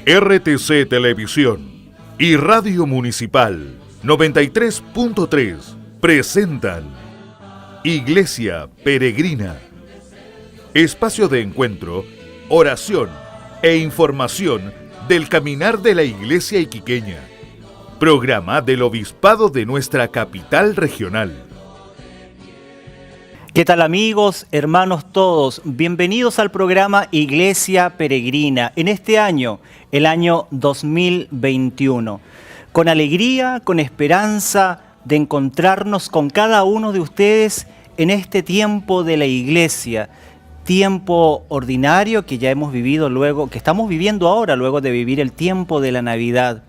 RTC Televisión y Radio Municipal 93.3 presentan Iglesia Peregrina. Espacio de encuentro, oración e información del caminar de la Iglesia iquiqueña. Programa del Obispado de nuestra capital regional. ¿Qué tal, amigos, hermanos todos? Bienvenidos al programa Iglesia Peregrina en este año, el año 2021. Con alegría, con esperanza de encontrarnos con cada uno de ustedes en este tiempo de la Iglesia, tiempo ordinario que ya hemos vivido luego, que estamos viviendo ahora luego de vivir el tiempo de la Navidad,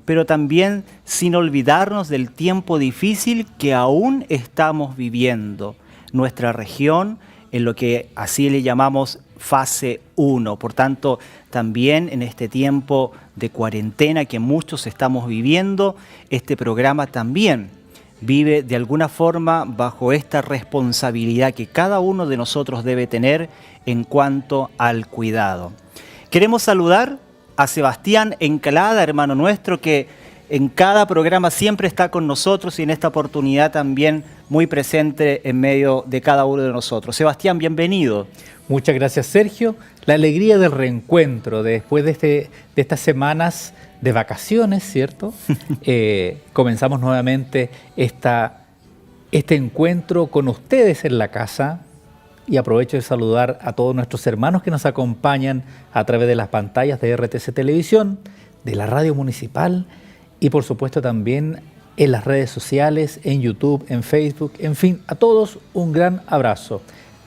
pero también sin olvidarnos del tiempo difícil que aún estamos viviendo. Nuestra región, en lo que así le llamamos fase 1. Por tanto, también en este tiempo de cuarentena que muchos estamos viviendo, este programa también vive de alguna forma bajo esta responsabilidad que cada uno de nosotros debe tener en cuanto al cuidado. Queremos saludar a Sebastián Encalada, hermano nuestro, que en cada programa siempre está con nosotros y en esta oportunidad también muy presente en medio de cada uno de nosotros. Sebastián, bienvenido. Muchas gracias, Sergio. La alegría del reencuentro después de estas semanas de vacaciones, ¿cierto? Comenzamos nuevamente este encuentro con ustedes en la casa y aprovecho de saludar a todos nuestros hermanos que nos acompañan a través de las pantallas de RTC Televisión, de la Radio Municipal y por supuesto también en las redes sociales, en YouTube, en Facebook, en fin, a todos un gran abrazo.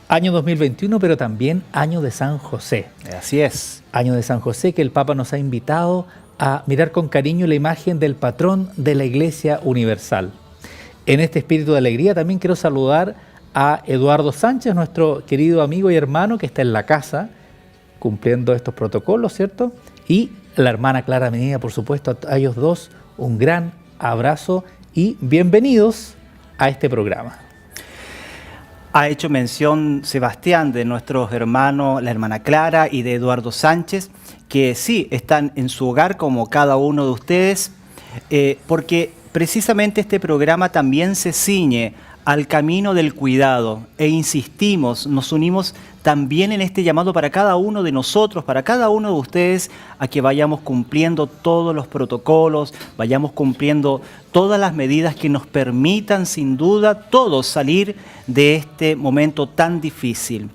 Año 2021, pero también año de San José. Así es. Año de San José, que el Papa nos ha invitado a mirar con cariño la imagen del patrón de la Iglesia Universal. En este espíritu de alegría también quiero saludar a Eduardo Sánchez, nuestro querido amigo y hermano que está en la casa, cumpliendo estos protocolos, ¿cierto? Y la hermana Clara Medina, por supuesto, a ellos dos, un gran abrazo y bienvenidos a este programa. Ha hecho mención Sebastián de nuestros hermanos, la hermana Clara y de Eduardo Sánchez, que sí están en su hogar como cada uno de ustedes, porque precisamente este programa también se ciñe al camino del cuidado e insistimos, nos unimos también en este llamado para cada uno de nosotros, para cada uno de ustedes, a que vayamos cumpliendo todos los protocolos, vayamos cumpliendo todas las medidas que nos permitan sin duda todos salir de este momento tan difícil.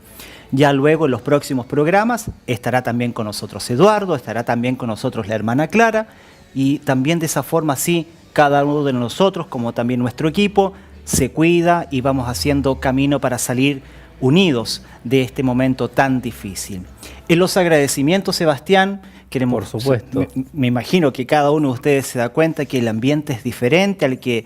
Ya luego en los próximos programas estará también con nosotros Eduardo, estará también con nosotros la hermana Clara y también de esa forma así cada uno de nosotros como también nuestro equipo se cuida y vamos haciendo camino para salir unidos de este momento tan difícil. En los agradecimientos, Sebastián, queremos, por supuesto. Me imagino que cada uno de ustedes se da cuenta que el ambiente es diferente al que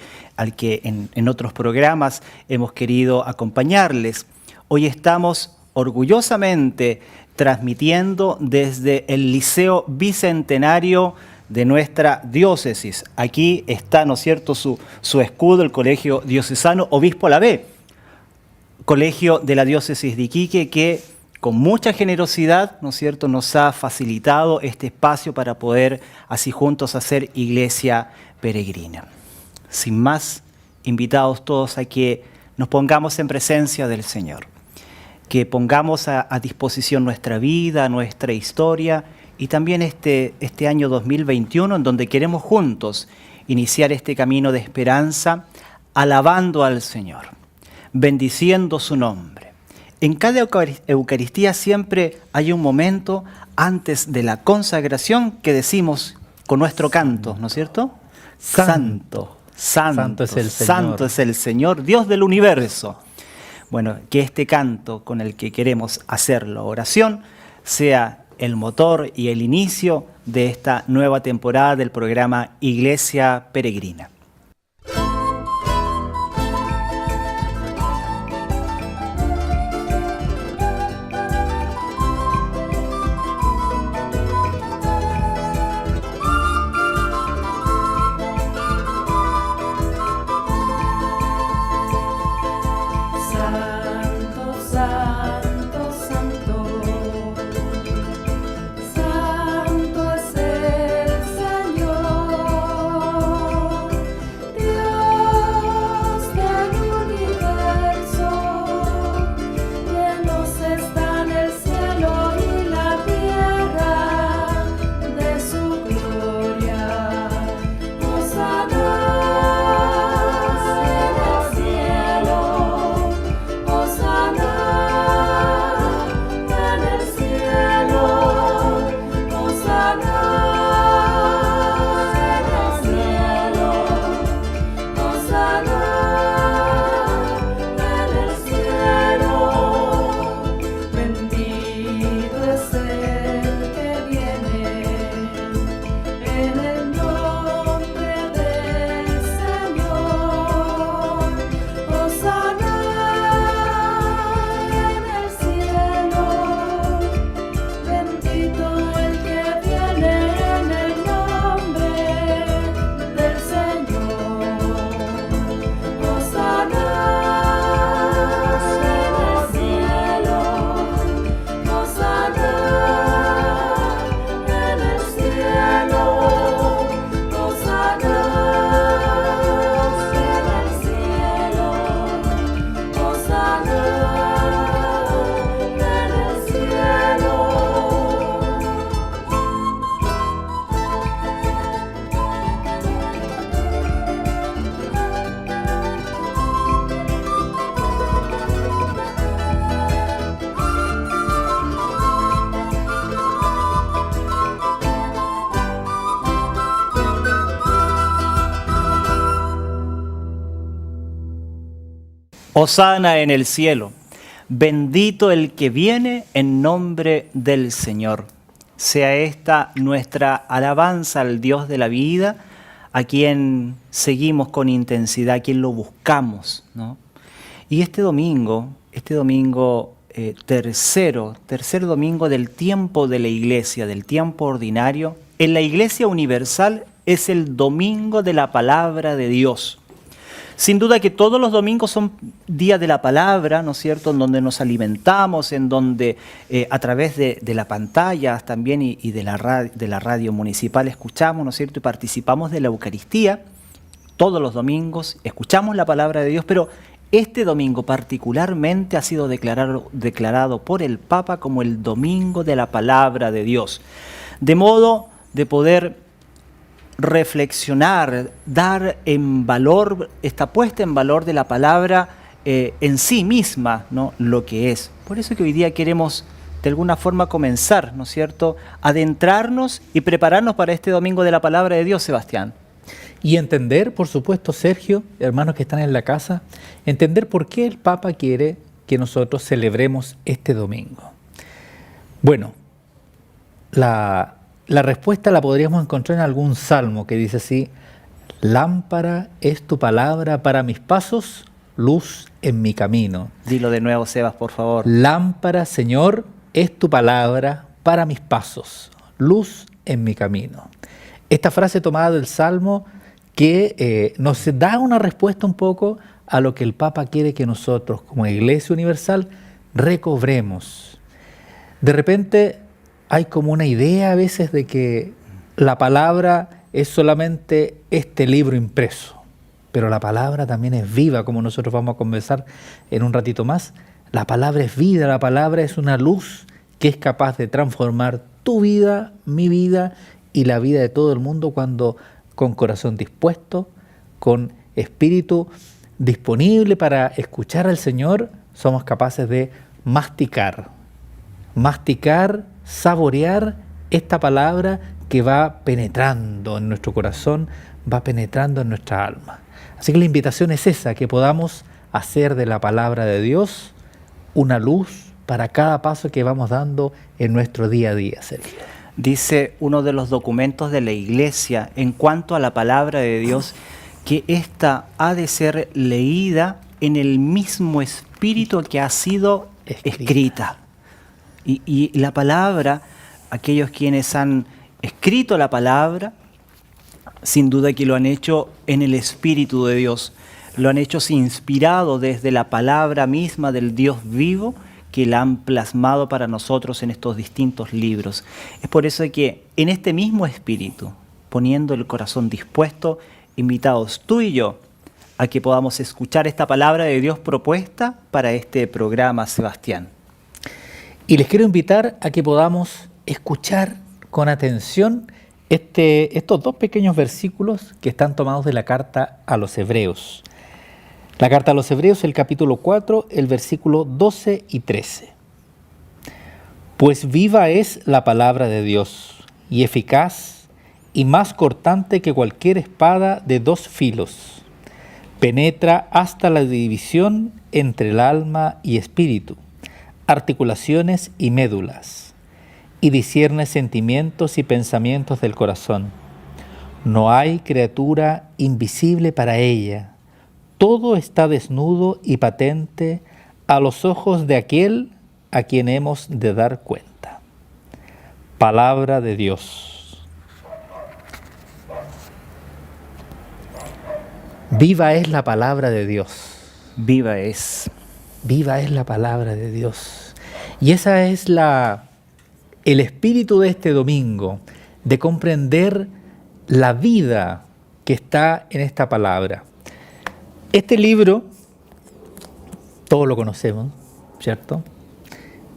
en otros programas hemos querido acompañarles. Hoy estamos orgullosamente transmitiendo desde el Liceo Bicentenario de nuestra diócesis. Aquí está, ¿no es cierto?, su escudo, el Colegio Diocesano Obispo Lavé, colegio de la diócesis de Iquique, que con mucha generosidad, ¿no es cierto?, nos ha facilitado este espacio para poder así juntos hacer Iglesia Peregrina. Sin más, invitados todos a que nos pongamos en presencia del Señor, que pongamos a disposición nuestra vida, nuestra historia, y también este año 2021 en donde queremos juntos iniciar este camino de esperanza alabando al Señor, bendiciendo su nombre. En cada Eucaristía siempre hay un momento antes de la consagración que decimos con nuestro canto, ¿no es cierto? Santo, santo, es el Señor. Santo es el Señor, Dios del universo. Bueno, que este canto con el que queremos hacer la oración sea el motor y el inicio de esta nueva temporada del programa Iglesia Peregrina. Santo, santo, santo es Hosana en el cielo. Bendito el que viene en nombre del Señor. Sea esta nuestra alabanza al Dios de la vida, a quien seguimos con intensidad, a quien lo buscamos, ¿no? Y este domingo, tercer domingo del tiempo de la iglesia, del tiempo ordinario, en la Iglesia Universal es el domingo de la palabra de Dios. Sin duda que todos los domingos son días de la palabra, ¿no es cierto?, en donde nos alimentamos, en donde a través de la pantalla también y de la radio municipal escuchamos, ¿no es cierto?, y participamos de la Eucaristía. Todos los domingos escuchamos la palabra de Dios, pero este domingo particularmente ha sido declarado por el Papa como el domingo de la palabra de Dios. De modo de poder reflexionar, dar en valor, esta puesta en valor de la palabra en sí misma, ¿no?, lo que es. Por eso que hoy día queremos de alguna forma comenzar, ¿no es cierto?, adentrarnos y prepararnos para este domingo de la palabra de Dios, Sebastián. Y entender, por supuesto, Sergio, hermanos que están en la casa, entender por qué el Papa quiere que nosotros celebremos este domingo. Bueno, la respuesta la podríamos encontrar en algún salmo que dice así: lámpara es tu palabra para mis pasos, luz en mi camino. Dilo de nuevo, Sebas, por favor. Lámpara, Señor, es tu palabra para mis pasos, luz en mi camino. Esta frase tomada del salmo que nos da una respuesta un poco a lo que el Papa quiere que nosotros, como Iglesia Universal, recobremos. De repente hay como una idea a veces de que la palabra es solamente este libro impreso, pero la palabra también es viva, como nosotros vamos a conversar en un ratito más. La palabra es vida, la palabra es una luz que es capaz de transformar tu vida, mi vida y la vida de todo el mundo cuando con corazón dispuesto, con espíritu disponible para escuchar al Señor, somos capaces de masticar, saborear esta palabra que va penetrando en nuestro corazón, va penetrando en nuestra alma. Así que la invitación es esa, que podamos hacer de la palabra de Dios una luz para cada paso que vamos dando en nuestro día a día, Sergio. Dice uno de los documentos de la Iglesia en cuanto a la palabra de Dios que ésta ha de ser leída en el mismo espíritu que ha sido escrita. Y la palabra, aquellos quienes han escrito la palabra, sin duda que lo han hecho en el Espíritu de Dios, lo han hecho inspirado desde la palabra misma del Dios vivo, que la han plasmado para nosotros en estos distintos libros. Es por eso que en este mismo espíritu, poniendo el corazón dispuesto, invitados tú y yo a que podamos escuchar esta palabra de Dios propuesta para este programa, Sebastián. Y les quiero invitar a que podamos escuchar con atención estos dos pequeños versículos que están tomados de la carta a los Hebreos. La carta a los Hebreos, el capítulo 4, el versículo 12 y 13. Pues viva es la palabra de Dios, y eficaz, y más cortante que cualquier espada de dos filos. Penetra hasta la división entre el alma y espíritu, articulaciones y médulas, y discierne sentimientos y pensamientos del corazón. No hay criatura invisible para ella. Todo está desnudo y patente a los ojos de aquel a quien hemos de dar cuenta. Palabra de Dios. Viva es la palabra de Dios. Viva es. Viva es la palabra de Dios. Y esa es el espíritu de este domingo, de comprender la vida que está en esta palabra. Este libro, todos lo conocemos, ¿cierto?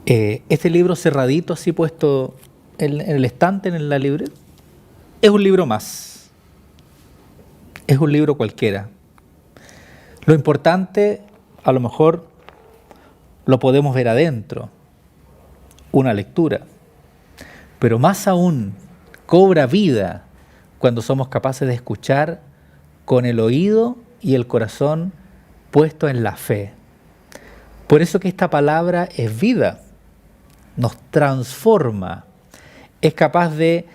Este libro cerradito, así puesto en el estante, en la libreta, es un libro más. Es un libro cualquiera. Lo importante, a lo mejor, lo podemos ver adentro, una lectura. Pero más aún, cobra vida cuando somos capaces de escuchar con el oído y el corazón puesto en la fe, Por eso que esta palabra es vida, nos transforma, es capaz de,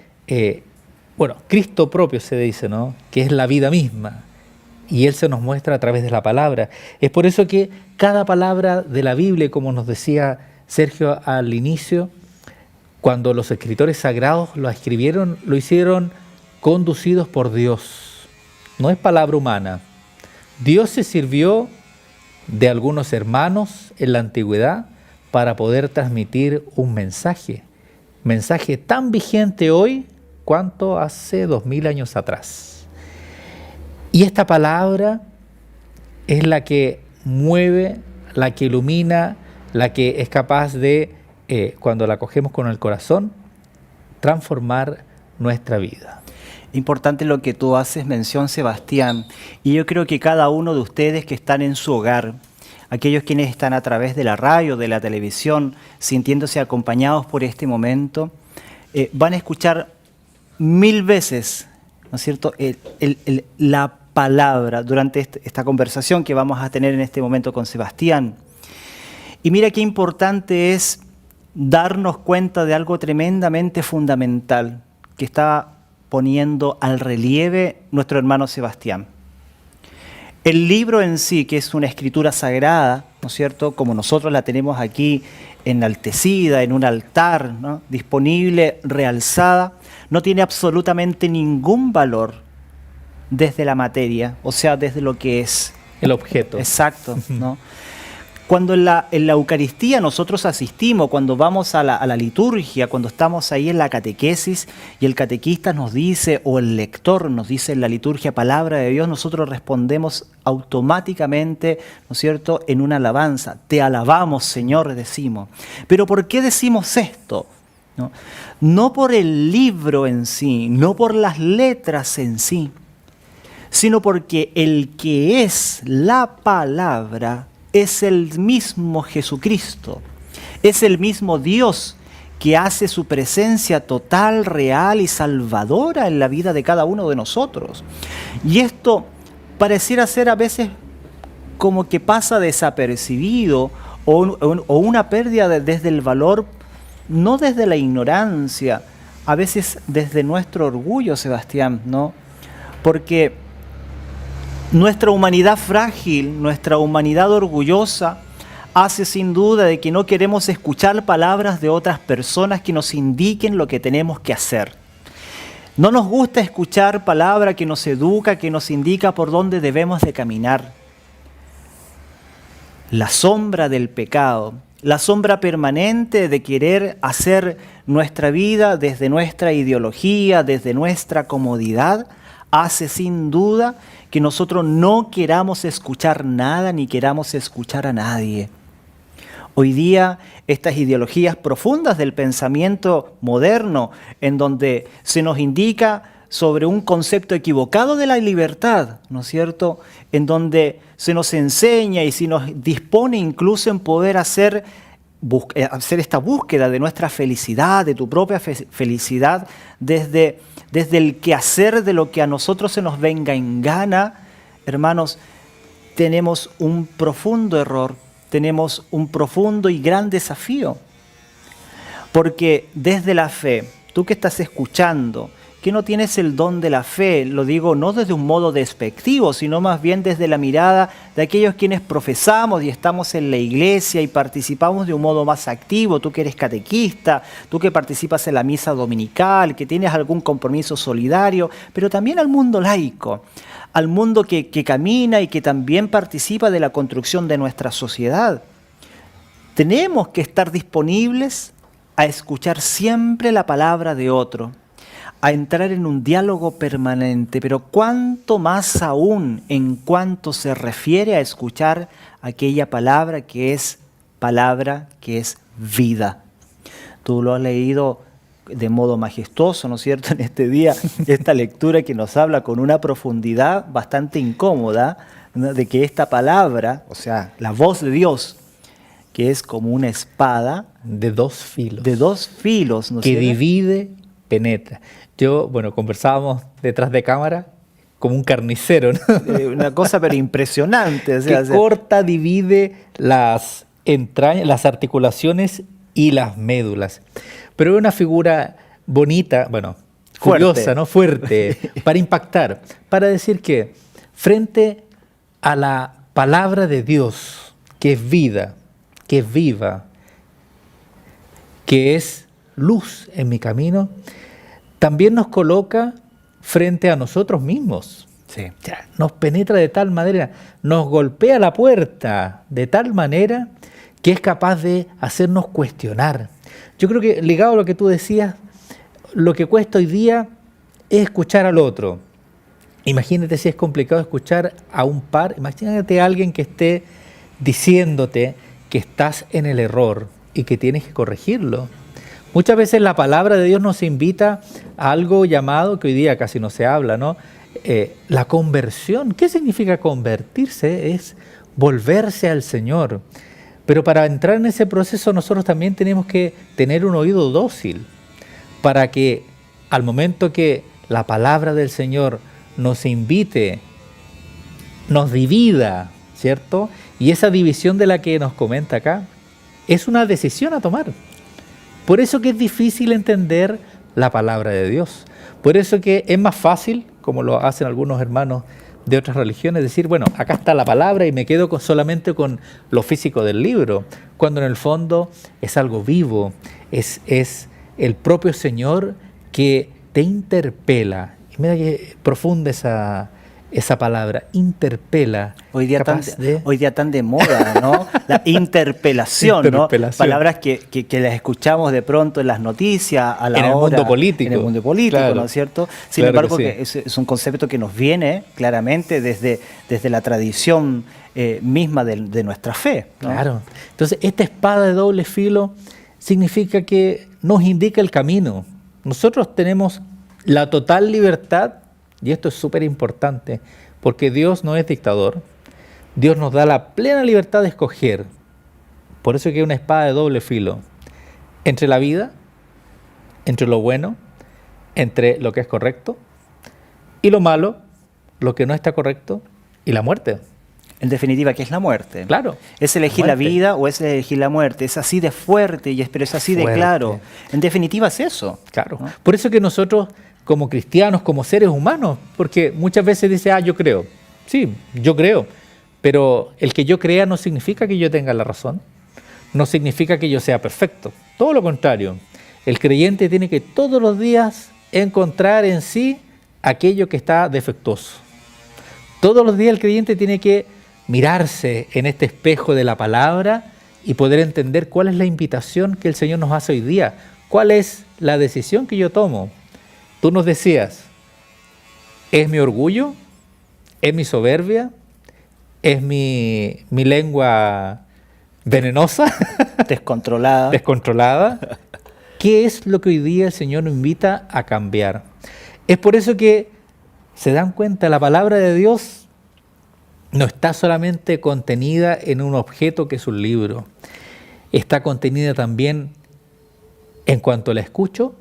Cristo propio se dice, ¿no? Que es la vida misma, y Él se nos muestra a través de la palabra. Es por eso que cada palabra de la Biblia, como nos decía Sergio al inicio, cuando los escritores sagrados lo escribieron, lo hicieron conducidos por Dios. No es palabra humana. Dios se sirvió de algunos hermanos en la antigüedad para poder transmitir un mensaje tan vigente hoy cuanto hace 2000 años atrás. Y esta palabra es la que mueve, la que ilumina, la que es capaz de, cuando la cogemos con el corazón, transformar nuestra vida. Importante lo que tú haces mención, Sebastián, y yo creo que cada uno de ustedes que están en su hogar, aquellos quienes están a través de la radio, de la televisión, sintiéndose acompañados por este momento, van a escuchar 1000 veces, ¿no es cierto?, la palabra durante esta conversación que vamos a tener en este momento con Sebastián. Y mira qué importante es darnos cuenta de algo tremendamente fundamental que está poniendo al relieve nuestro hermano Sebastián. El libro en sí, que es una escritura sagrada, ¿no es cierto?, como nosotros la tenemos aquí enaltecida, en un altar, ¿no?, disponible, realzada, no tiene absolutamente ningún valor desde la materia, o sea, desde lo que es. El objeto. Exacto, ¿no? Cuando en la Eucaristía nosotros asistimos, cuando vamos a la liturgia, cuando estamos ahí en la catequesis y el catequista nos dice, o el lector nos dice en la liturgia palabra de Dios, nosotros respondemos automáticamente, ¿no es cierto?, en una alabanza. Te alabamos, Señor, decimos. Pero ¿por qué decimos esto? No por el libro en sí, no por las letras en sí, sino porque el que es la palabra es el mismo Jesucristo, es el mismo Dios que hace su presencia total, real y salvadora en la vida de cada uno de nosotros. Y esto pareciera ser a veces como que pasa desapercibido o una pérdida desde el valor, no desde la ignorancia, a veces desde nuestro orgullo, Sebastián, ¿no? Porque nuestra humanidad frágil, nuestra humanidad orgullosa, hace sin duda de que no queremos escuchar palabras de otras personas que nos indiquen lo que tenemos que hacer. No nos gusta escuchar palabra que nos educa, que nos indica por dónde debemos de caminar. La sombra del pecado, la sombra permanente de querer hacer nuestra vida desde nuestra ideología, desde nuestra comodidad, hace sin duda que nosotros no queramos escuchar nada ni queramos escuchar a nadie. Hoy día estas ideologías profundas del pensamiento moderno, en donde se nos indica sobre un concepto equivocado de la libertad, ¿no es cierto?, en donde se nos enseña y se nos dispone incluso en poder hacer esta búsqueda de nuestra felicidad, de tu propia felicidad, desde el quehacer de lo que a nosotros se nos venga en gana. Hermanos, tenemos un profundo error, tenemos un profundo y gran desafío. Porque desde la fe, tú que estás escuchando, que no tienes el don de la fe, lo digo no desde un modo despectivo, sino más bien desde la mirada de aquellos quienes profesamos y estamos en la iglesia y participamos de un modo más activo, tú que eres catequista, tú que participas en la misa dominical, que tienes algún compromiso solidario, pero también al mundo laico, al mundo que camina y que también participa de la construcción de nuestra sociedad. Tenemos que estar disponibles a escuchar siempre la palabra de otro, a entrar en un diálogo permanente, pero cuánto más aún en cuanto se refiere a escuchar aquella palabra que es vida. Tú lo has leído de modo majestuoso, ¿no es cierto?, en este día, esta lectura que nos habla con una profundidad bastante incómoda, ¿no?, de que esta palabra, o sea, la voz de Dios, que es como una espada de dos filos, ¿no es que cierto?, divide, penetra. Yo, conversábamos detrás de cámara como un carnicero, ¿no? Una cosa pero impresionante. Que corta, divide las entrañas, las articulaciones y las médulas. Pero es una figura bonita, bueno, curiosa, Fuerte. ¿no? Fuerte, para impactar, para decir que frente a la palabra de Dios, que es vida, que es viva, que es luz en mi camino, también nos coloca frente a nosotros mismos. Sí. O sea, nos penetra de tal manera, nos golpea la puerta de tal manera que es capaz de hacernos cuestionar. Yo creo que, ligado a lo que tú decías, lo que cuesta hoy día es escuchar al otro. Imagínate si es complicado escuchar a un par, imagínate a alguien que esté diciéndote que estás en el error y que tienes que corregirlo. Muchas veces la palabra de Dios nos invita a algo llamado, que hoy día casi no se habla, ¿no? La conversión. ¿Qué significa convertirse? Es volverse al Señor. Pero para entrar en ese proceso nosotros también tenemos que tener un oído dócil para que al momento que la palabra del Señor nos invite, nos divida, ¿cierto? Y esa división de la que nos comenta acá es una decisión a tomar. Por eso que es difícil entender la palabra de Dios. Por eso que es más fácil, como lo hacen algunos hermanos de otras religiones, decir, bueno, acá está la palabra y me quedo solamente con lo físico del libro, cuando en el fondo es algo vivo, es el propio Señor que te interpela. Y mira que profunda esa palabra, interpela. Hoy día tan de moda, ¿no? La interpelación, Interpelación. ¿no? Palabras que las escuchamos de pronto en las noticias, a la En el hora, mundo político. En el mundo político, Claro. ¿no es cierto? Sin Claro embargo, que sí. es un concepto que nos viene claramente desde la tradición misma de nuestra fe, ¿no? Claro. Entonces, esta espada de doble filo significa que nos indica el camino. Nosotros tenemos la total libertad, y esto es súper importante, porque Dios no es dictador. Dios nos da la plena libertad de escoger. Por eso que hay una espada de doble filo. Entre la vida, entre lo bueno, entre lo que es correcto, y lo malo, lo que no está correcto, y la muerte. En definitiva, ¿qué es la muerte? Claro. ¿Es elegir la vida o es elegir la muerte? Es así de fuerte, pero es así de Fuerte. claro. En definitiva es eso. Claro. ¿no? Por eso que nosotros, como cristianos, como seres humanos, porque muchas veces dice, yo creo. Sí, yo creo. Pero el que yo crea no significa que yo tenga la razón. No significa que yo sea perfecto. Todo lo contrario. El creyente tiene que todos los días encontrar en sí aquello que está defectuoso. Todos los días el creyente tiene que mirarse en este espejo de la palabra y poder entender cuál es la invitación que el Señor nos hace hoy día. ¿Cuál es la decisión que yo tomo? Tú nos decías, ¿es mi orgullo? ¿Es mi soberbia? ¿Es mi lengua venenosa? Descontrolada. Descontrolada. ¿Qué es lo que hoy día el Señor nos invita a cambiar? Es por eso que se dan cuenta, la palabra de Dios no está solamente contenida en un objeto que es un libro. Está contenida también en cuanto la escucho,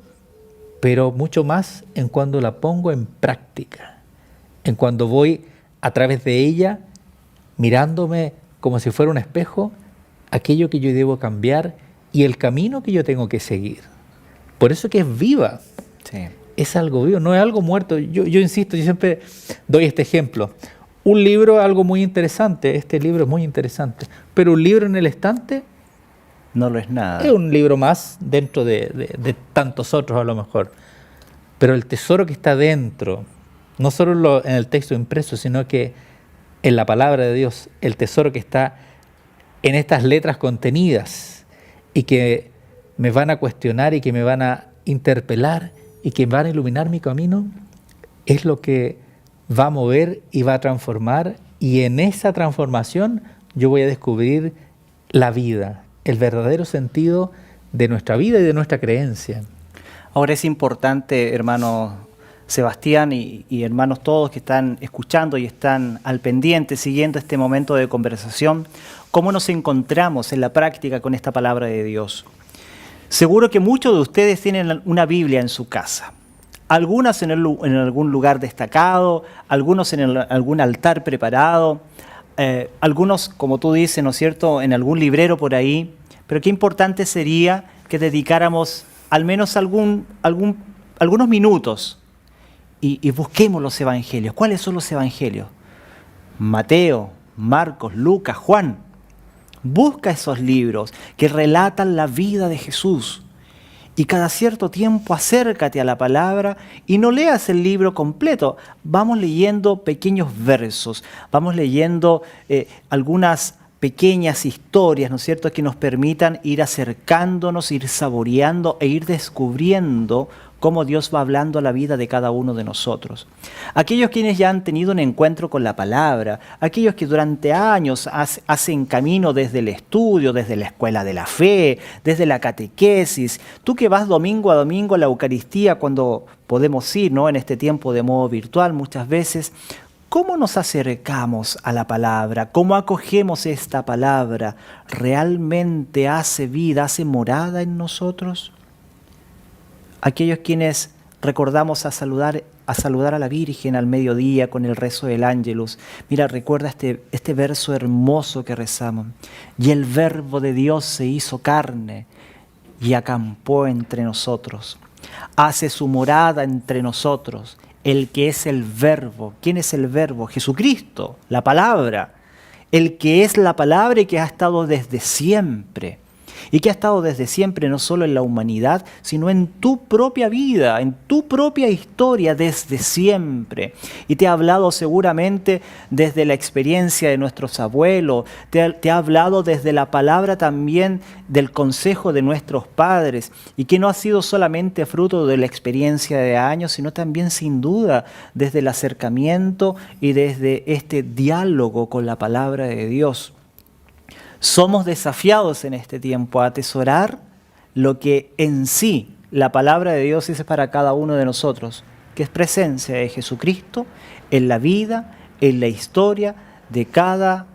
pero mucho más en cuando la pongo en práctica. En cuando voy a través de ella, mirándome como si fuera un espejo, aquello que yo debo cambiar y el camino que yo tengo que seguir. Por eso que es viva. Sí. Es algo vivo, no es algo muerto. Yo insisto, yo siempre doy este ejemplo. Un libro es algo muy interesante, este libro es muy interesante, pero un libro en el estante No lo es nada. es un libro más dentro de tantos otros a lo mejor. Pero el tesoro que está dentro, no solo en el texto impreso, sino que en la palabra de Dios, el tesoro que está en estas letras contenidas y que me van a cuestionar y que me van a interpelar y que van a iluminar mi camino, es lo que va a mover y va a transformar, y en esa transformación yo voy a descubrir la vida, el verdadero sentido de nuestra vida y de nuestra creencia. Ahora es importante, hermano Sebastián y hermanos todos que están escuchando y están al pendiente, siguiendo este momento de conversación, cómo nos encontramos en la práctica con esta palabra de Dios. Seguro que muchos de ustedes tienen una Biblia en su casa. Algunas en algún lugar destacado, algunos en algún altar preparado, algunos, como tú dices, ¿no es cierto?, en algún librero por ahí, pero qué importante sería que dedicáramos al menos algunos minutos y busquemos los evangelios. ¿Cuáles son los evangelios? Mateo, Marcos, Lucas, Juan. Busca esos libros que relatan la vida de Jesús. Y cada cierto tiempo acércate a la palabra y no leas el libro completo. Vamos leyendo pequeños versos, vamos leyendo algunas pequeñas historias, ¿no es cierto?, que nos permitan ir acercándonos, ir saboreando e ir descubriendo cómo Dios va hablando a la vida de cada uno de nosotros. Aquellos quienes ya han tenido un encuentro con la palabra, aquellos que durante años hacen camino desde el estudio, desde la escuela de la fe, desde la catequesis, tú que vas domingo a domingo a la Eucaristía cuando podemos ir, ¿no?, en este tiempo de modo virtual muchas veces, ¿cómo nos acercamos a la palabra? ¿Cómo acogemos esta palabra? ¿Realmente hace vida, hace morada en nosotros? Aquellos quienes recordamos a saludar a la Virgen al mediodía con el rezo del Ángelus. Mira, recuerda este verso hermoso que rezamos. Y el Verbo de Dios se hizo carne y acampó entre nosotros. Hace su morada entre nosotros. El que es el Verbo. ¿Quién es el Verbo? Jesucristo, la palabra. El que es la palabra y que ha estado desde siempre. Y que ha estado desde siempre no solo en la humanidad, sino en tu propia vida, en tu propia historia desde siempre. Y te ha hablado seguramente desde la experiencia de nuestros abuelos, te ha hablado desde la palabra también del consejo de nuestros padres, y que no ha sido solamente fruto de la experiencia de años, sino también sin duda desde el acercamiento y desde este diálogo con la palabra de Dios. Somos desafiados en este tiempo a atesorar lo que en sí la palabra de Dios es para cada uno de nosotros, que es presencia de Jesucristo en la vida, en la historia de cada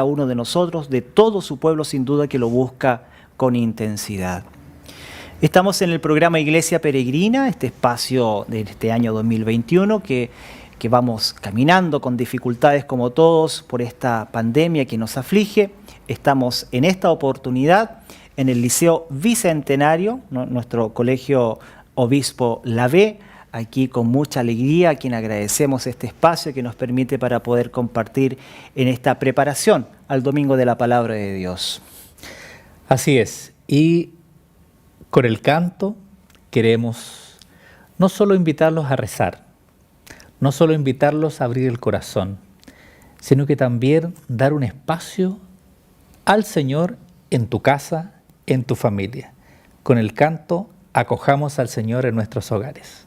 uno de nosotros, de todo su pueblo sin duda que lo busca con intensidad. Estamos en el programa Iglesia Peregrina, este espacio de este año 2021 que vamos caminando con dificultades como todos por esta pandemia que nos aflige. Estamos en esta oportunidad en el Liceo Bicentenario, nuestro colegio Obispo Lavé, aquí con mucha alegría, a quien agradecemos este espacio que nos permite para poder compartir en esta preparación al Domingo de la Palabra de Dios. Así es, y con el canto queremos no solo invitarlos a rezar, no solo invitarlos a abrir el corazón, sino que también dar un espacio al Señor en tu casa, en tu familia. Con el canto acojamos al Señor en nuestros hogares.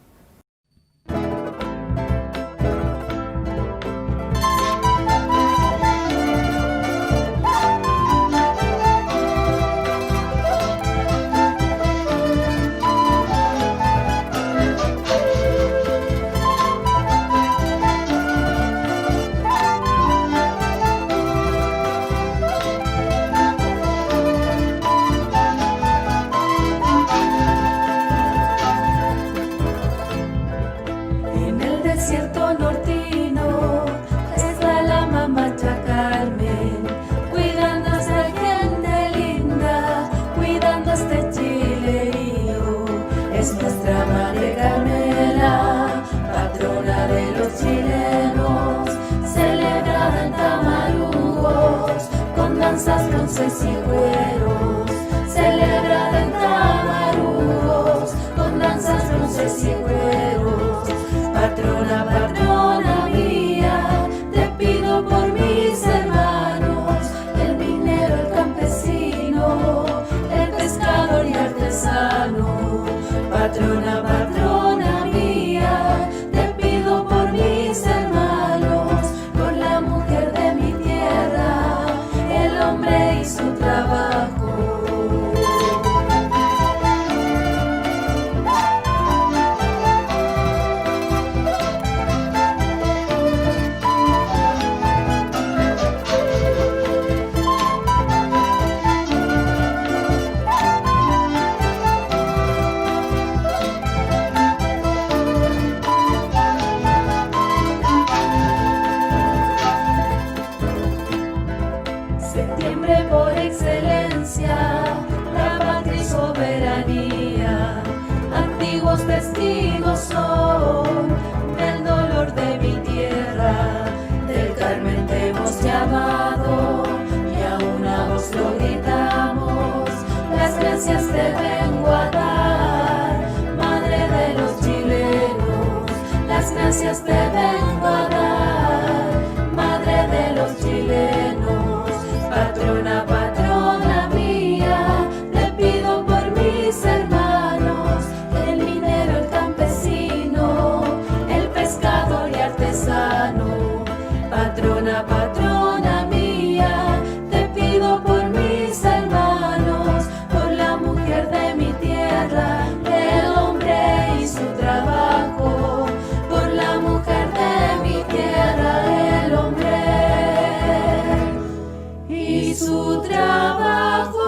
Luces y cueros, celebrada en Tamarugos, con danzas, luces y cueros. Patrona, patrona mía, te pido por mis hermanos, el minero, el campesino, el pescador y artesano. Patrona, patrona mía, te pido por mis hermanos, por la mujer de mi tierra, el hombre y su trabajo. te vengo a dar, madre de los chilenos, las gracias te vengo a dar, madre de los chilenos, patrona, patrona mía, te pido por mis hermanos, el minero, el campesino, el pescador y artesano, patrona, patrona mía, te pido por mis hermanos, por la mujer de mi tierra, el hombre y su trabajo, por la mujer de mi tierra, el hombre y su trabajo.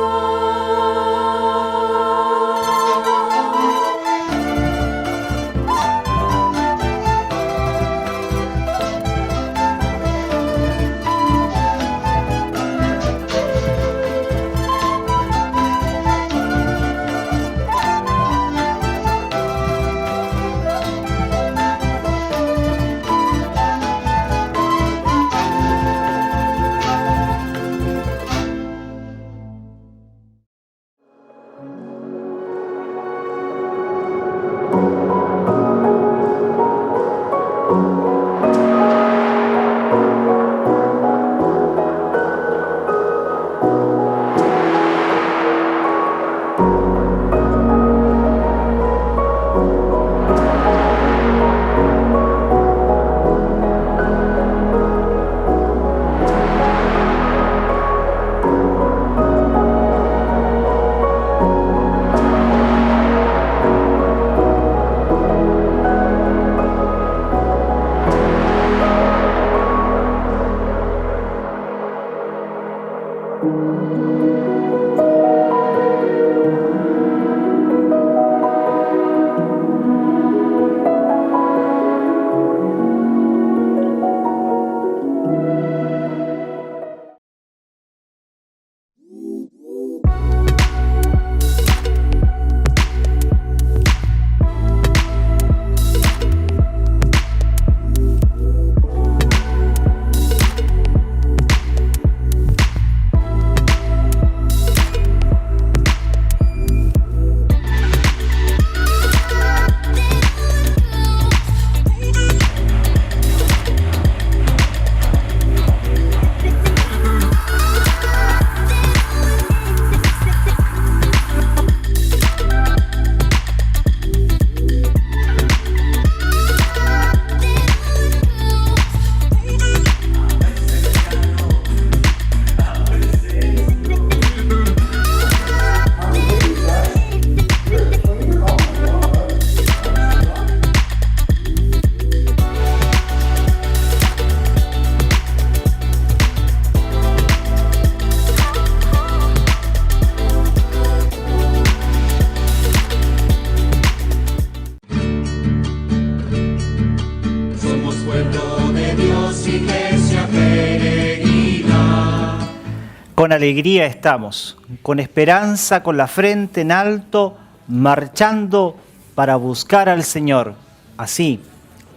Con alegría estamos, con esperanza, con la frente en alto, marchando para buscar al Señor. Así,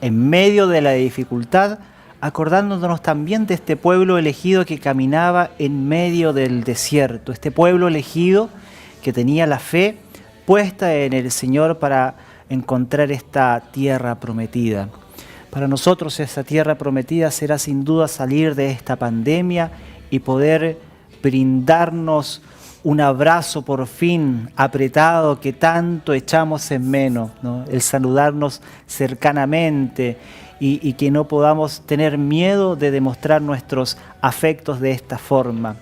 en medio de la dificultad, acordándonos también de este pueblo elegido que caminaba en medio del desierto, este pueblo elegido que tenía la fe puesta en el Señor para encontrar esta tierra prometida. Para nosotros esa tierra prometida será sin duda salir de esta pandemia y poder brindarnos un abrazo por fin apretado que tanto echamos en menos, ¿no? El saludarnos cercanamente y que no podamos tener miedo de demostrar nuestros afectos de esta forma.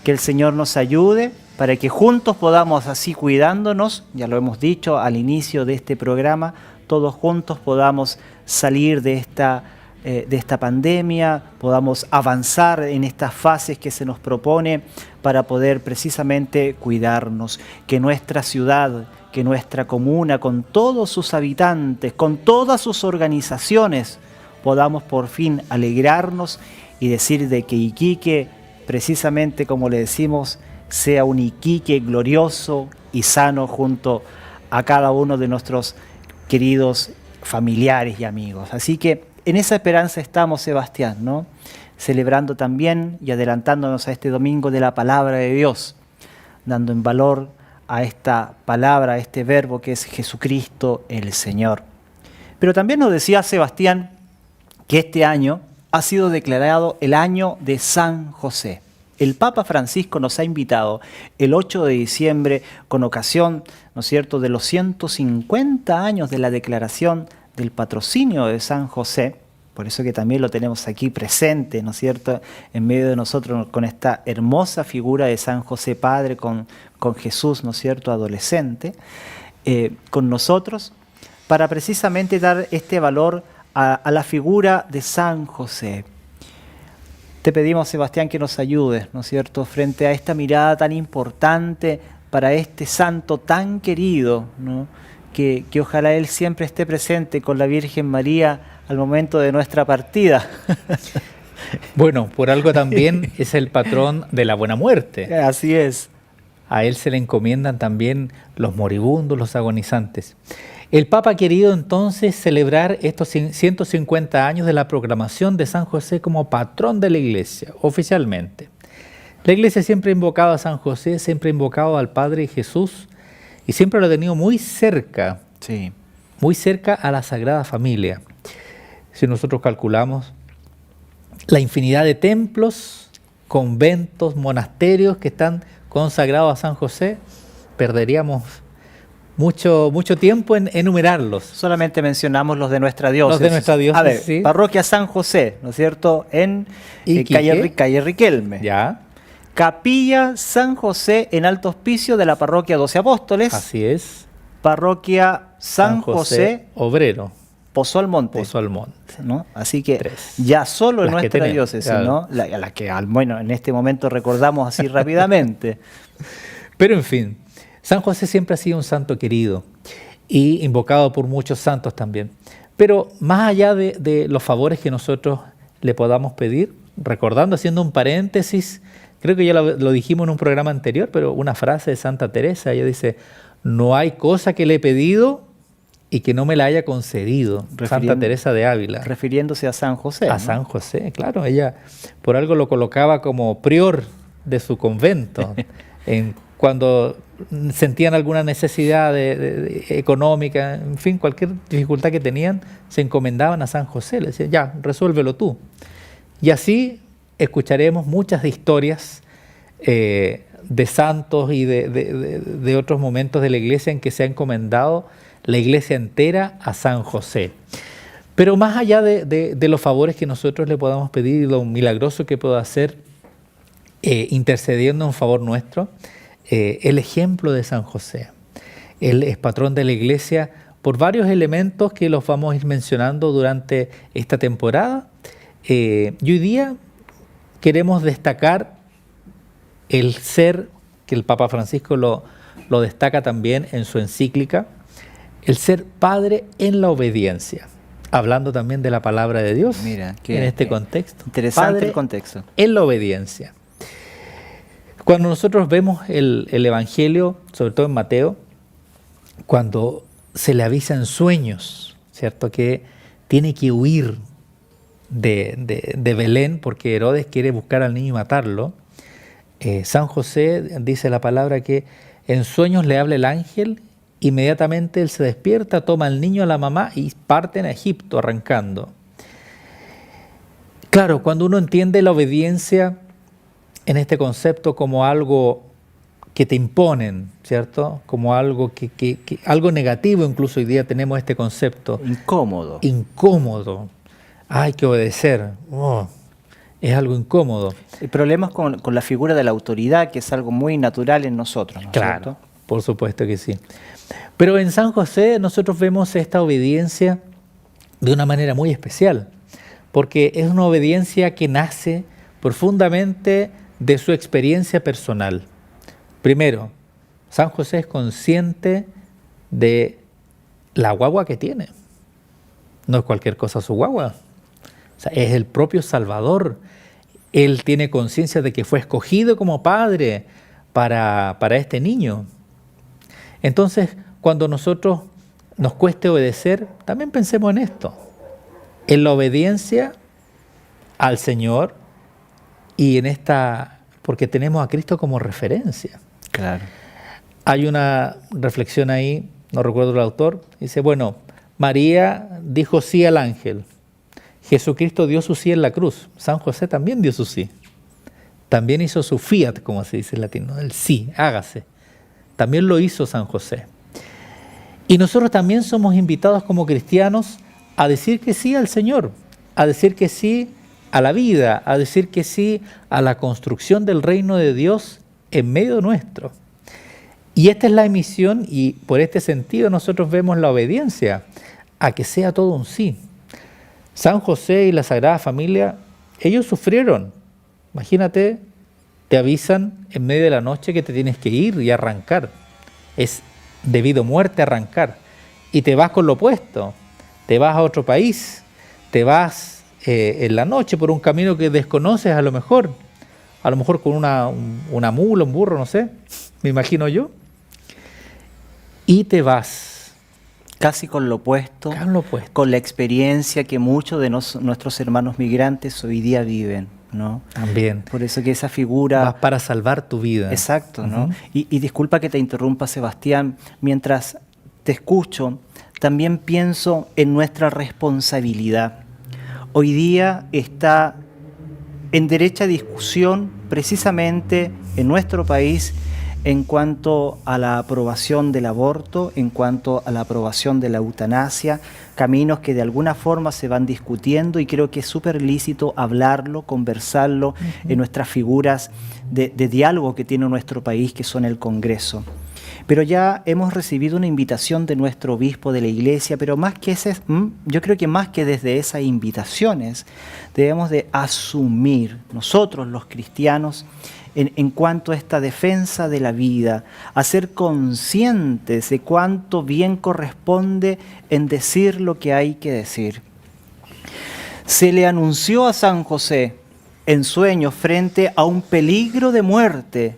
Que el Señor nos ayude para que juntos podamos, así cuidándonos, ya lo hemos dicho al inicio de este programa, todos juntos podamos salir de esta pandemia, podamos avanzar en estas fases que se nos propone para poder precisamente cuidarnos, que nuestra ciudad, que nuestra comuna, con todos sus habitantes, con todas sus organizaciones, podamos por fin alegrarnos y decir de que Iquique, precisamente como le decimos, sea un Iquique glorioso y sano junto a cada uno de nuestros queridos familiares y amigos. Así que en esa esperanza estamos, Sebastián, ¿no? Celebrando también y adelantándonos a este domingo de la palabra de Dios, dando en valor a esta palabra, a este verbo que es Jesucristo el Señor. Pero también nos decía Sebastián que este año ha sido declarado el año de San José. El Papa Francisco nos ha invitado el 8 de diciembre con ocasión, ¿no es cierto?, de los 150 años de la declaración del patrocinio de San José. Por eso que también lo tenemos aquí presente, ¿no es cierto?, en medio de nosotros con esta hermosa figura de San José Padre, con Jesús, ¿no es cierto?, adolescente, con nosotros, para precisamente dar este valor a la figura de San José. Te pedimos, Sebastián, que nos ayudes, ¿no es cierto?, frente a esta mirada tan importante para este santo tan querido, ¿no?, que ojalá él siempre esté presente con la Virgen María al momento de nuestra partida. Bueno, por algo también es el patrón de la buena muerte. Así es. A él se le encomiendan también los moribundos, los agonizantes. El Papa ha querido entonces celebrar estos 150 años de la proclamación de San José como patrón de la Iglesia, oficialmente. La Iglesia siempre ha invocado a San José, siempre ha invocado al Padre Jesús y siempre lo ha tenido muy cerca, Sí. muy cerca a la Sagrada Familia. Si nosotros calculamos la infinidad de templos, conventos, monasterios que están consagrados a San José, perderíamos mucho tiempo en enumerarlos. Solamente mencionamos los de nuestra diócesis. Los de nuestra diócesis, A ver, sí. Parroquia San José, ¿no es cierto?, en Iquique. calle Riquelme. Ya, Capilla San José en Alto Hospicio de la Parroquia 12 Apóstoles. así es. Parroquia San José, Obrero, Pozo Almonte. Pozo Almonte. ¿No? Así que 3. ya solo en Las que nuestra tenemos, diócesis, claro. ¿no? A la que, bueno, en este momento recordamos así rápidamente. Pero en fin, San José siempre ha sido un santo querido y invocado por muchos santos también. Pero más allá de los favores que nosotros le podamos pedir, recordando, haciendo un paréntesis, creo que ya lo dijimos en un programa anterior, pero una frase de Santa Teresa, ella dice: no hay cosa que le he pedido y que no me la haya concedido. Santa Teresa de Ávila. Refiriéndose a San José. A ¿no? San José, claro. Ella por algo lo colocaba como prior de su convento. Cuando sentían alguna necesidad económica, en fin, cualquier dificultad que tenían, se encomendaban a San José. Le decían: ya, resuélvelo tú. Y así escucharemos muchas historias de santos y de otros momentos de la Iglesia en que se ha encomendado la Iglesia entera a San José. Pero más allá de los favores que nosotros le podamos pedir y lo milagroso que pueda hacer intercediendo en favor nuestro, el ejemplo de San José. Él es patrón de la Iglesia por varios elementos que los vamos a ir mencionando durante esta temporada. Y hoy día queremos destacar el ser, que el Papa Francisco lo destaca también en su encíclica, el ser padre en la obediencia, hablando también de la palabra de Dios. Mira, en este contexto. Interesante Padre el contexto. en la obediencia. Cuando nosotros vemos el Evangelio, sobre todo en Mateo, cuando se le avisa en sueños, ¿cierto?, que tiene que huir de Belén porque Herodes quiere buscar al niño y matarlo, San José dice la palabra que en sueños le habla el ángel, inmediatamente él se despierta, toma al niño, a la mamá y parten a Egipto arrancando. Claro, cuando uno entiende la obediencia en este concepto como algo que te imponen, ¿cierto? Como algo algo negativo, incluso hoy día tenemos este concepto. Incómodo. Incómodo. Hay que obedecer. Es algo incómodo. El problema es con la figura de la autoridad, que es algo muy natural en nosotros, ¿no es Claro, cierto? por supuesto que sí. Pero en San José nosotros vemos esta obediencia de una manera muy especial, porque es una obediencia que nace profundamente de su experiencia personal. Primero, San José es consciente de la guagua que tiene. No es cualquier cosa su guagua. O sea, es el propio Salvador. Él tiene conciencia de que fue escogido como padre para este niño. Entonces, cuando nosotros nos cueste obedecer, también pensemos en esto. En la obediencia al Señor y en esta, porque tenemos a Cristo como referencia. Claro. hay una reflexión ahí, no recuerdo el autor, dice, bueno, María dijo sí al ángel, Jesucristo dio su sí en la cruz, San José también dio su sí, también hizo su fiat, como se dice en latín, ¿no? El sí, hágase, también lo hizo San José. Y nosotros también somos invitados como cristianos a decir que sí al Señor, a decir que sí a la vida, a decir que sí a la construcción del reino de Dios en medio nuestro. Y esta es la misión, y por este sentido nosotros vemos la obediencia, a que sea todo un sí. San José y la Sagrada Familia, ellos sufrieron. Imagínate, te avisan en medio de la noche que te tienes que ir y arrancar. Es debido a muerte arrancar. Y te vas con lo opuesto, te vas a otro país, te vas en la noche por un camino que desconoces a lo mejor con una mula, un burro, no sé, me imagino yo, y te vas. Casi con lo opuesto, con la experiencia que muchos de nuestros hermanos migrantes hoy día viven, ¿no? También. Por eso que esa figura... Vas para salvar tu vida. Exacto, ¿no? Y disculpa que te interrumpa, Sebastián, mientras te escucho, también pienso en nuestra responsabilidad. Hoy día está en derecha discusión precisamente en nuestro país en cuanto a la aprobación del aborto, en cuanto a la aprobación de la eutanasia, caminos que de alguna forma se van discutiendo y creo que es súper lícito hablarlo, conversarlo en nuestras figuras de diálogo que tiene nuestro país, que son el Congreso. Pero ya hemos recibido una invitación de nuestro obispo de la Iglesia, pero más que yo creo que más que desde esas invitaciones, debemos de asumir nosotros los cristianos en cuanto a esta defensa de la vida, a ser conscientes de cuánto bien corresponde en decir lo que hay que decir. Se le anunció a San José en sueños frente a un peligro de muerte,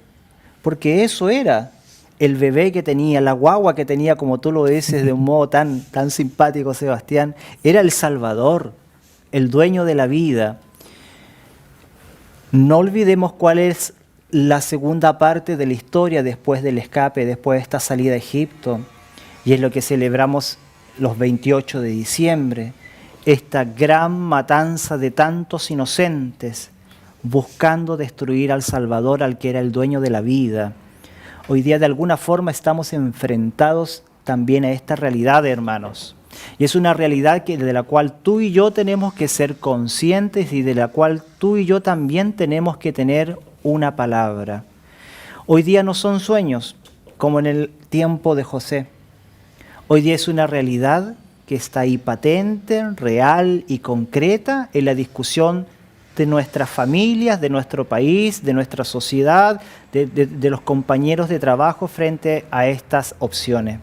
porque eso era el bebé que tenía, la guagua que tenía, como tú lo dices de un modo tan simpático, Sebastián, era el Salvador, el dueño de la vida. No olvidemos cuál es la segunda parte de la historia después del escape, después de esta salida a Egipto, y es lo que celebramos los 28 de diciembre, esta gran matanza de tantos inocentes buscando destruir al Salvador, al que era el dueño de la vida. Hoy día de alguna forma estamos enfrentados también a esta realidad, hermanos. Y es una realidad de la cual tú y yo tenemos que ser conscientes y de la cual tú y yo también tenemos que tener una palabra. Hoy día no son sueños como en el tiempo de José. Hoy día es una realidad que está ahí patente, real y concreta en la discusión de nuestras familias, de nuestro país, de nuestra sociedad, de los compañeros de trabajo frente a estas opciones.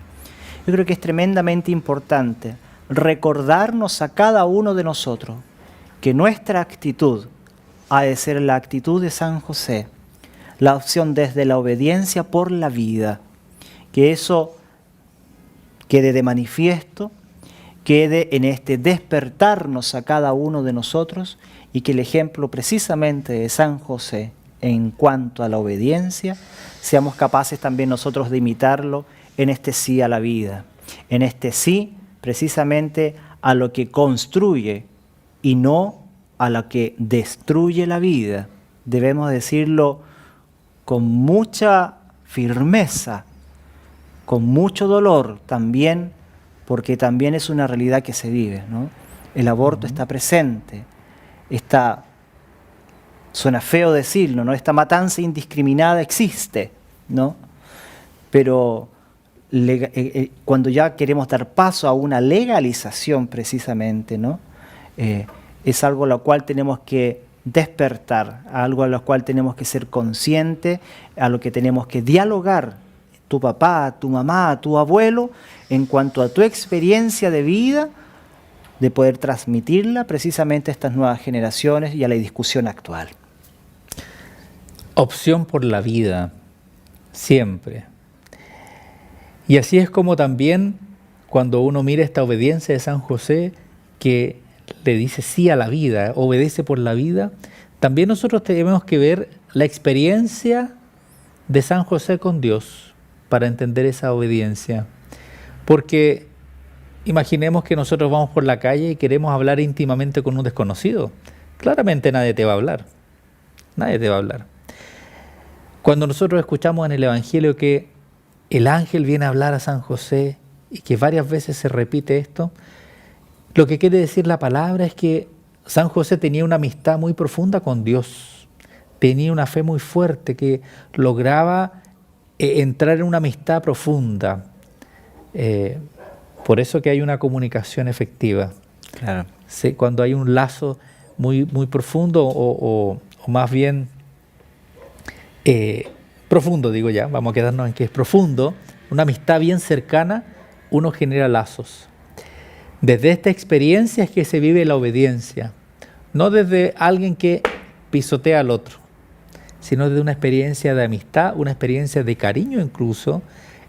Yo creo que es tremendamente importante recordarnos a cada uno de nosotros que nuestra actitud ha de ser la actitud de San José, la opción desde la obediencia por la vida, que eso quede de manifiesto, quede en este despertarnos a cada uno de nosotros y que el ejemplo precisamente de San José en cuanto a la obediencia, seamos capaces también nosotros de imitarlo en este sí a la vida, en este sí precisamente a lo que construye y no a lo que destruye la vida. Debemos decirlo con mucha firmeza, con mucho dolor también, porque también es una realidad que se vive, ¿no? El aborto está presente, suena feo decirlo, ¿no? Esta matanza indiscriminada existe, ¿no? Pero cuando ya queremos dar paso a una legalización precisamente, ¿no? Es algo a lo cual tenemos que despertar, algo a lo cual tenemos que ser conscientes, a lo que tenemos que dialogar, tu papá, tu mamá, tu abuelo, en cuanto a tu experiencia de vida, de poder transmitirla precisamente a estas nuevas generaciones y a la discusión actual. Opción por la vida, siempre. Y así es como también cuando uno mira esta obediencia de San José, que le dice sí a la vida, obedece por la vida, también nosotros tenemos que ver la experiencia de San José con Dios. para entender esa obediencia. Porque imaginemos que nosotros vamos por la calle y queremos hablar íntimamente con un desconocido. Claramente nadie te va a hablar. Nadie te va a hablar. Cuando nosotros escuchamos en el Evangelio que el ángel viene a hablar a San José y que varias veces se repite esto, lo que quiere decir la palabra es que San José tenía una amistad muy profunda con Dios, tenía una fe muy fuerte que lograba entrar en una amistad profunda. Por eso que hay una comunicación efectiva. Claro. Sí, cuando hay un lazo muy, muy profundo o más bien profundo, digo ya, vamos a quedarnos en que es profundo, una amistad bien cercana, uno genera lazos. Desde esta experiencia es que se vive la obediencia, no desde alguien que pisotea al otro, sino desde una experiencia de amistad, una experiencia de cariño incluso,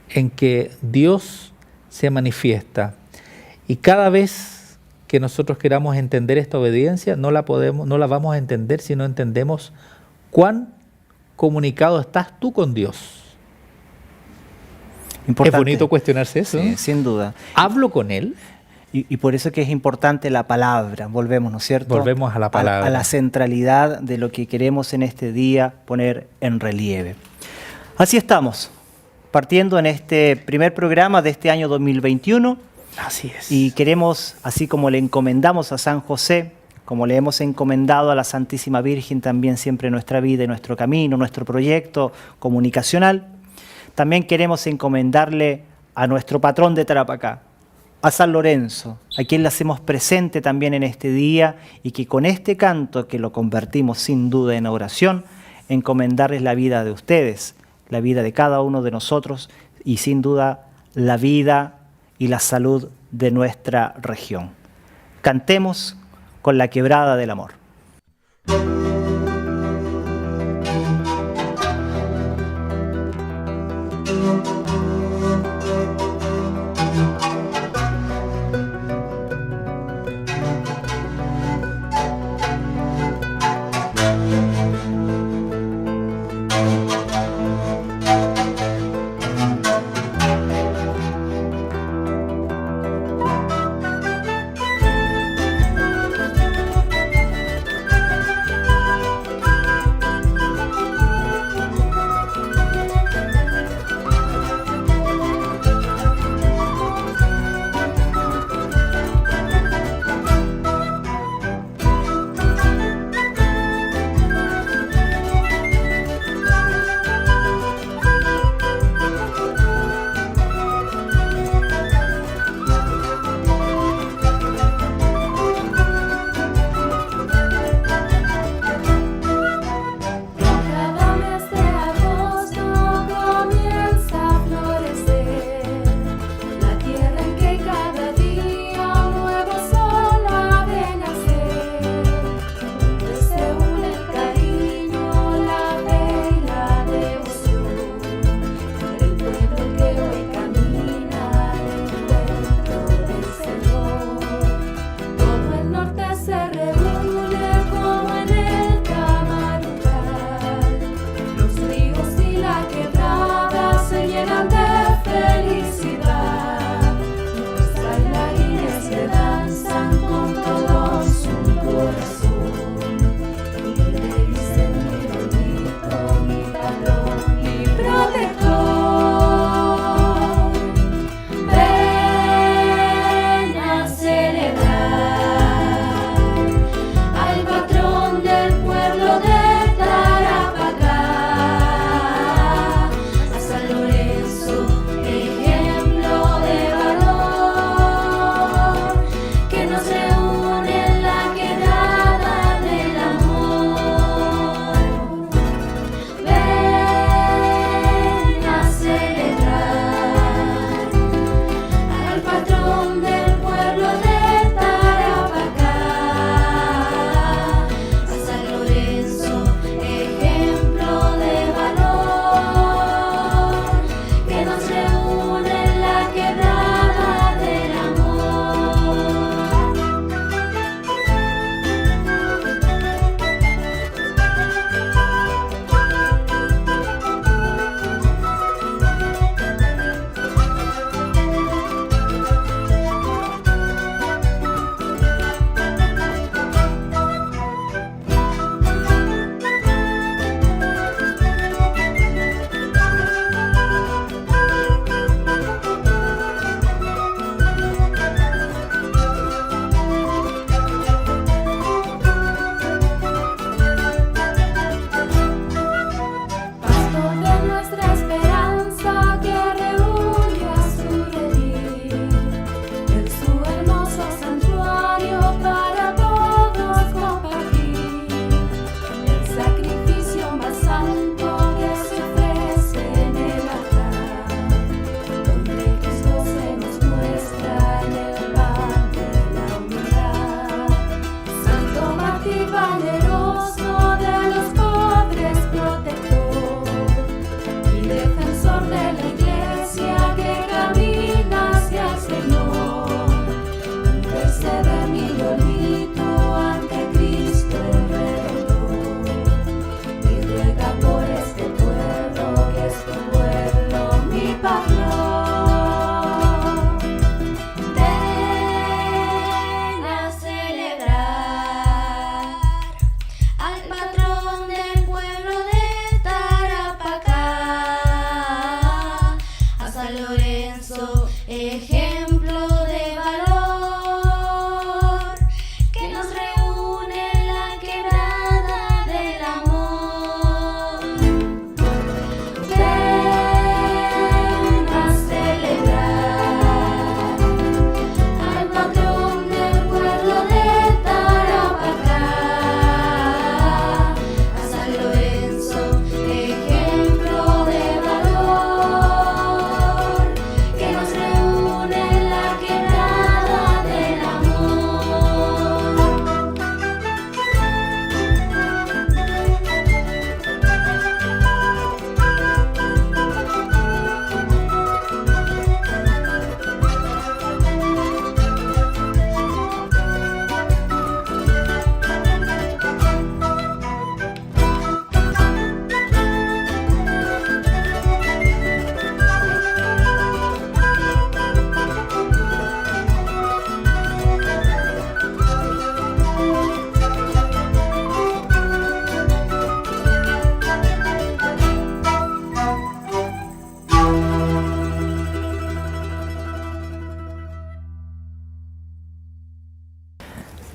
en que Dios se manifiesta. Y cada vez que nosotros queramos entender esta obediencia, no la vamos a entender si no entendemos cuán comunicado estás tú con Dios. Importante. Es bonito cuestionarse eso. Sí, sin duda. ¿Hablo con Él? Y por eso que es importante la palabra, volvemos, ¿no es cierto? Volvemos a la palabra. A la centralidad de lo que queremos en este día poner en relieve. Así estamos, partiendo en este primer programa de este año 2021. Así es. Y queremos, así como le encomendamos a San José, como le hemos encomendado a la Santísima Virgen también siempre nuestra vida y nuestro camino, nuestro proyecto comunicacional, también queremos encomendarle a nuestro patrón de Tarapacá, a San Lorenzo, a quien le hacemos presente también en este día y que con este canto, que lo convertimos sin duda en oración, encomendarles la vida de ustedes, la vida de cada uno de nosotros y sin duda la vida y la salud de nuestra región. Cantemos con la quebrada del amor.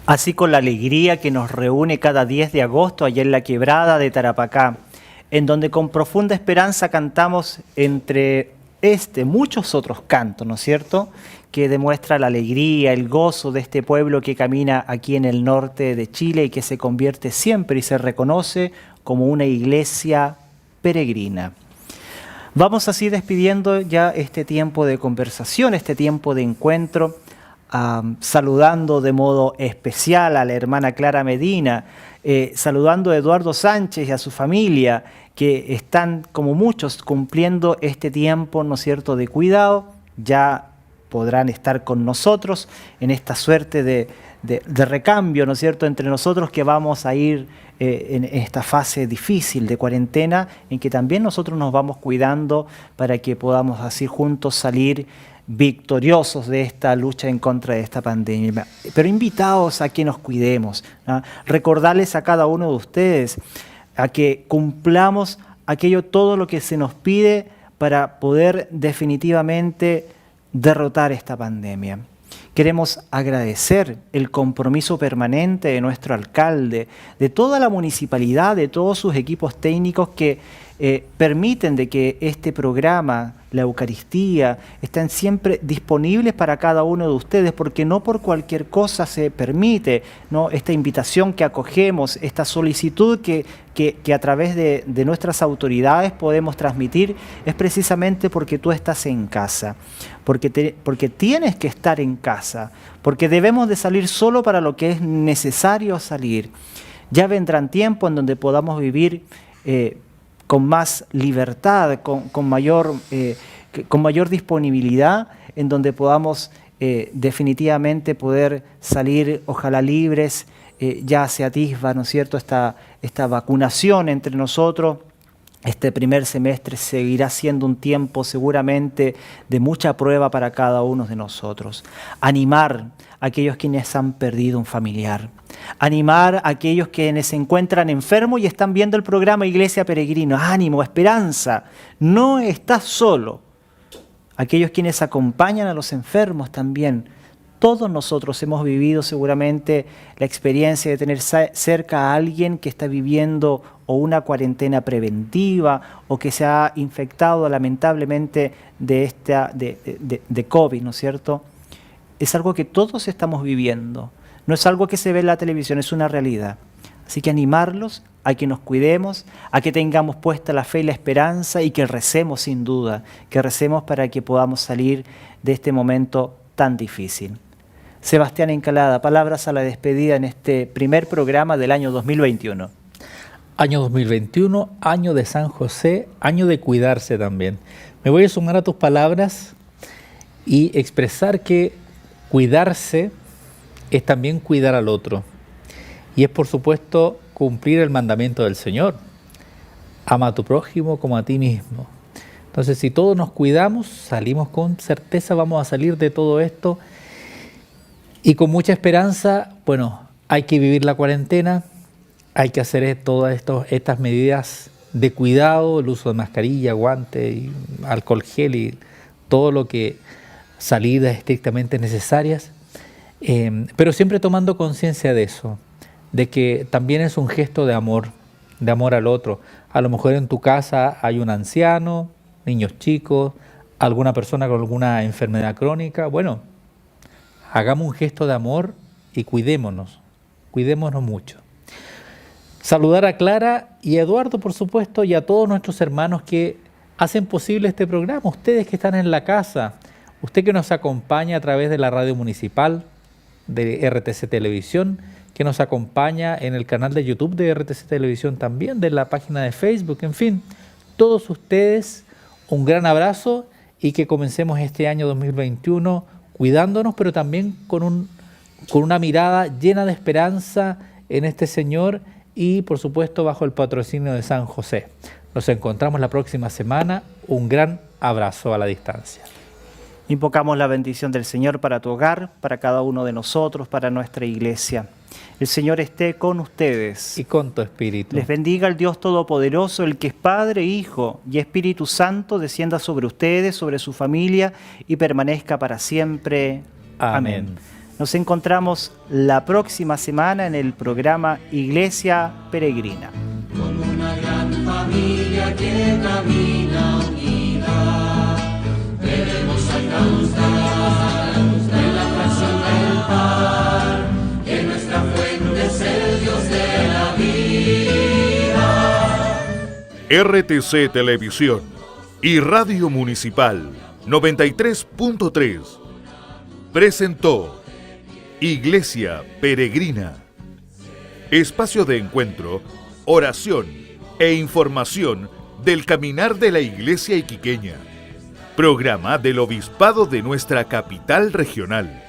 Así con la alegría que nos reúne cada 10 de agosto allá en la Quebrada de Tarapacá, en donde con profunda esperanza cantamos entre muchos otros cantos, ¿no es cierto?, que demuestra la alegría, el gozo de este pueblo que camina aquí en el norte de Chile y que se convierte siempre y se reconoce como una iglesia peregrina. Vamos así despidiendo ya este tiempo de conversación, este tiempo de encuentro, saludando de modo especial a la hermana Clara Medina, saludando a Eduardo Sánchez y a su familia, que están, como muchos, cumpliendo este tiempo, ¿no es cierto?, de cuidado. Ya podrán estar con nosotros en esta suerte de recambio, ¿no es cierto?, entre nosotros, que vamos a ir en esta fase difícil de cuarentena, en que también nosotros nos vamos cuidando para que podamos así juntos salir victoriosos de esta lucha en contra de esta pandemia. Pero invitados a que nos cuidemos, ¿no? Recordarles a cada uno de ustedes a que cumplamos todo lo que se nos pide para poder definitivamente derrotar esta pandemia. Queremos agradecer el compromiso permanente de nuestro alcalde, de toda la municipalidad, de todos sus equipos técnicos que permiten de que este programa, la Eucaristía, estén siempre disponibles para cada uno de ustedes, porque no por cualquier cosa se permite, ¿no?, esta invitación que acogemos, esta solicitud que a través de nuestras autoridades podemos transmitir, es precisamente porque tú estás en casa, porque tienes que estar en casa, porque debemos de salir solo para lo que es necesario salir. Ya vendrán tiempos en donde podamos vivir con más libertad, con mayor disponibilidad, en donde podamos definitivamente poder salir, ojalá libres. Ya se atisba, ¿no es cierto?, esta vacunación entre nosotros. Este primer semestre seguirá siendo un tiempo seguramente de mucha prueba para cada uno de nosotros. Animar a aquellos quienes han perdido un familiar. Animar a aquellos quienes se encuentran enfermos y están viendo el programa Iglesia Peregrina. Ánimo, esperanza, no estás solo. Aquellos quienes acompañan a los enfermos también. Todos nosotros hemos vivido seguramente la experiencia de tener cerca a alguien que está viviendo o una cuarentena preventiva o que se ha infectado lamentablemente de COVID, ¿no es cierto? Es algo que todos estamos viviendo. No es algo que se ve en la televisión, es una realidad. Así que animarlos a que nos cuidemos, a que tengamos puesta la fe y la esperanza y que recemos sin duda, que recemos para que podamos salir de este momento tan difícil. Sebastián Encalada, palabras a la despedida en este primer programa del año 2021. Año 2021, año de San José, año de cuidarse también. Me voy a sumar a tus palabras y expresar que cuidarse es también cuidar al otro. Y es, por supuesto, cumplir el mandamiento del Señor. Ama a tu prójimo como a ti mismo. Entonces, si todos nos cuidamos, salimos con certeza, vamos a salir de todo esto. Y con mucha esperanza, bueno, hay que vivir la cuarentena, hay que hacer todas estas medidas de cuidado, el uso de mascarilla, guante, y alcohol gel y todo lo que salidas estrictamente necesarias, pero siempre tomando conciencia de eso, de que también es un gesto de amor al otro. A lo mejor en tu casa hay un anciano, niños chicos, alguna persona con alguna enfermedad crónica. Bueno, hagamos un gesto de amor y cuidémonos mucho. Saludar a Clara y a Eduardo, por supuesto, y a todos nuestros hermanos que hacen posible este programa. Ustedes que están en la casa, usted que nos acompaña a través de la radio municipal, de RTC Televisión, que nos acompaña en el canal de YouTube de RTC Televisión también, de la página de Facebook, en fin, todos ustedes, un gran abrazo y que comencemos este año 2021 cuidándonos, pero también con una mirada llena de esperanza en este Señor y, por supuesto, bajo el patrocinio de San José. Nos encontramos la próxima semana. Un gran abrazo a la distancia. Invocamos la bendición del Señor para tu hogar, para cada uno de nosotros, para nuestra iglesia. El Señor esté con ustedes. Y con tu espíritu. Les bendiga el Dios Todopoderoso, el que es Padre, Hijo y Espíritu Santo, descienda sobre ustedes, sobre su familia y permanezca para siempre. Amén. Nos encontramos la próxima semana en el programa Iglesia Peregrina. Con una gran familia que camina unida, debemos alcanzar en la fracción del pan, que nuestra fuente es el Dios de la vida. RTC Televisión y Radio Municipal 93.3 presentó Iglesia Peregrina, espacio de encuentro, oración e información del caminar de la Iglesia iquiqueña, programa del Obispado de nuestra capital regional.